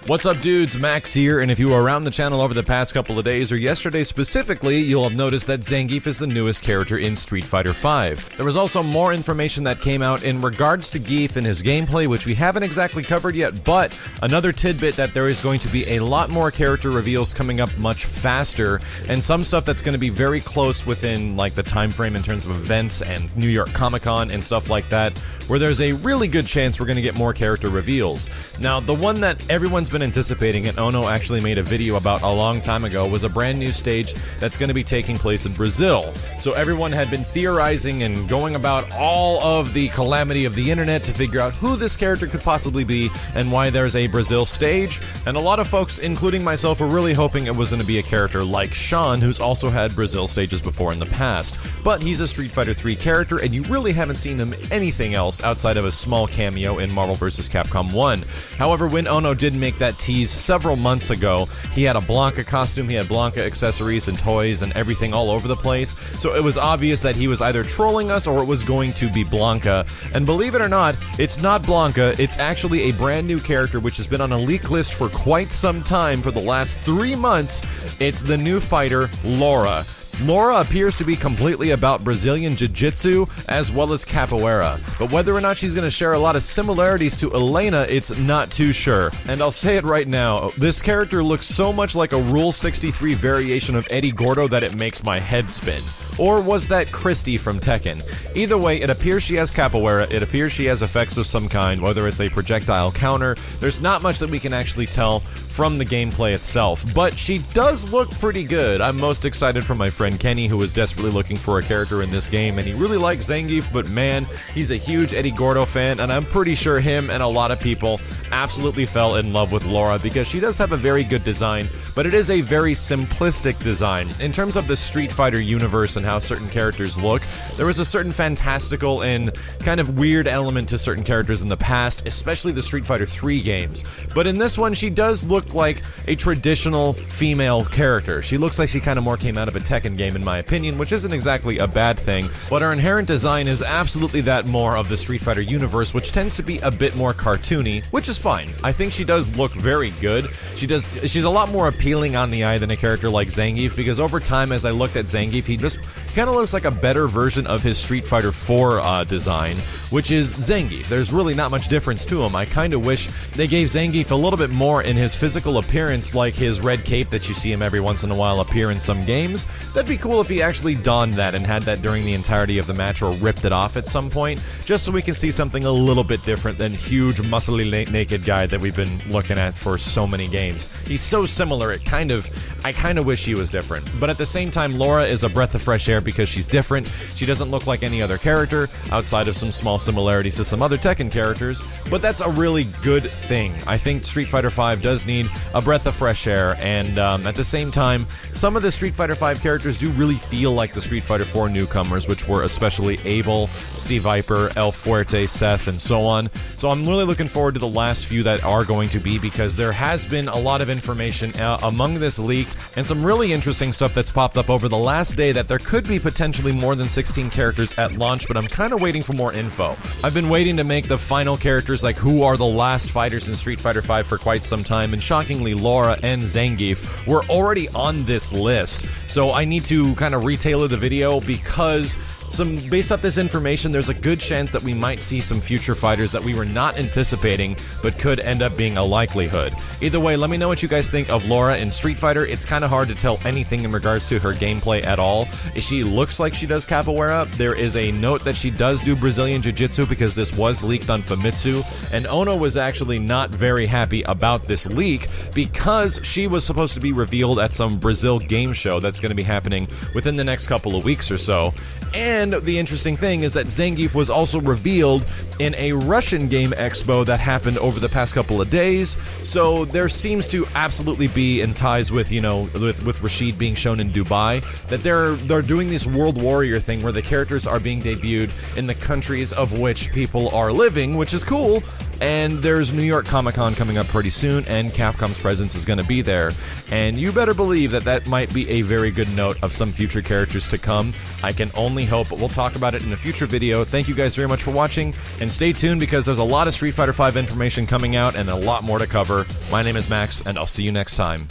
What's up, dudes? Max here, and if you were around the channel over the past couple of days, or yesterday specifically, you'll have noticed that Zangief is the newest character in Street Fighter V. There was also more information that came out in regards to Gief and his gameplay, which we haven't exactly covered yet, but another tidbit that there is going to be a lot more character reveals coming up much faster, and some stuff that's going to be very close within like the time frame in terms of events and New York Comic-Con and stuff like that, where there's a really good chance we're going to get more character reveals. Now, the one that everyone's been anticipating, and Ono actually made a video about a long time ago, was a brand new stage that's going to be taking place in Brazil. So everyone had been theorizing and going about all of the calamity of the internet to figure out who this character could possibly be and why there's a Brazil stage, and a lot of folks, including myself, were really hoping it was going to be a character like Sean, who's also had Brazil stages before in the past. But he's a Street Fighter 3 character, and you really haven't seen him anything else outside of a small cameo in Marvel vs. Capcom 1. However, when Ono did make that tease several months ago, he had a Blanca costume, he had Blanca accessories and toys and everything all over the place, so it was obvious that he was either trolling us or it was going to be Blanca. And believe it or not, it's not Blanca, it's actually a brand new character which has been on a leak list for quite some time, for the last 3 months. It's the new fighter, Laura. Laura appears to be completely about Brazilian Jiu-Jitsu as well as Capoeira, but whether or not she's going to share a lot of similarities to Elena, it's not too sure. And I'll say it right now, this character looks so much like a Rule 63 variation of Eddie Gordo that it makes my head spin. Or was that Christy from Tekken? Either way, it appears she has Capoeira, it appears she has effects of some kind, whether it's a projectile counter. There's not much that we can actually tell from the gameplay itself, but she does look pretty good. I'm most excited for my friend Kenny, who is desperately looking for a character in this game, and he really likes Zangief, but man, he's a huge Eddie Gordo fan, and I'm pretty sure him and a lot of people absolutely fell in love with Laura because she does have a very good design, but it is a very simplistic design. In terms of the Street Fighter universe and how certain characters look, there was a certain fantastical and kind of weird element to certain characters in the past, especially the Street Fighter 3 games. But in this one, she does look like a traditional female character. She looks like she kind of more came out of a Tekken game, in my opinion, which isn't exactly a bad thing, but her inherent design is absolutely that more of the Street Fighter universe, which tends to be a bit more cartoony, which is fine. I think she does look very good. She's a lot more appealing on the eye than a character like Zangief, because over time, as I looked at Zangief, he just kind of looks like a better version of his Street Fighter 4 design, which is Zangief. There's really not much difference to him. I kind of wish they gave Zangief a little bit more in his physical appearance, like his red cape that you see him every once in a while appear in some games. That'd be cool if he actually donned that and had that during the entirety of the match, or ripped it off at some point, just so we can see something a little bit different than huge, muscly, naked guy that we've been looking at for so many games. He's so similar, I kind of wish he was different. But at the same time, Laura is a breath of fresh air because she's different. She doesn't look like any other character, outside of some small similarities to some other Tekken characters, but that's a really good thing. I think Street Fighter V does need a breath of fresh air, and at the same time, some of the Street Fighter V characters do really feel like the Street Fighter 4 newcomers, which were especially Abel, C. Viper, El Fuerte, Seth, and so on. So I'm really looking forward to the last few that are going to be, because there has been a lot of information among this leak, and some really interesting stuff that's popped up over the last day that there could be potentially more than 16 characters at launch, but I'm kind of waiting for more info. I've been waiting to make the final characters, like who are the last fighters in Street Fighter V, for quite some time, and shockingly, Laura and Zangief were already on this list. So I need to kind of retailer the video, because based off this information, there's a good chance that we might see some future fighters that we were not anticipating, but could end up being a likelihood. Either way, let me know what you guys think of Laura in Street Fighter. It's kind of hard to tell anything in regards to her gameplay at all. She looks like she does Capoeira. There is a note that she does do Brazilian Jiu-Jitsu, because this was leaked on Famitsu, and Ono was actually not very happy about this leak, because she was supposed to be revealed at some Brazil game show that's going to be happening within the next couple of weeks or so. And the interesting thing is that Zangief was also revealed in a Russian game expo that happened over the past couple of days, so there seems to absolutely be in ties with, you know, with Rashid being shown in Dubai, that they're doing this World Warrior thing where the characters are being debuted in the countries of which people are living, which is cool, And there's New York Comic-Con coming up pretty soon, and Capcom's presence is going to be there. And you better believe that that might be a very good note of some future characters to come. I can only hope, but we'll talk about it in a future video. Thank you guys very much for watching, and stay tuned because there's a lot of Street Fighter V information coming out and a lot more to cover. My name is Max, and I'll see you next time.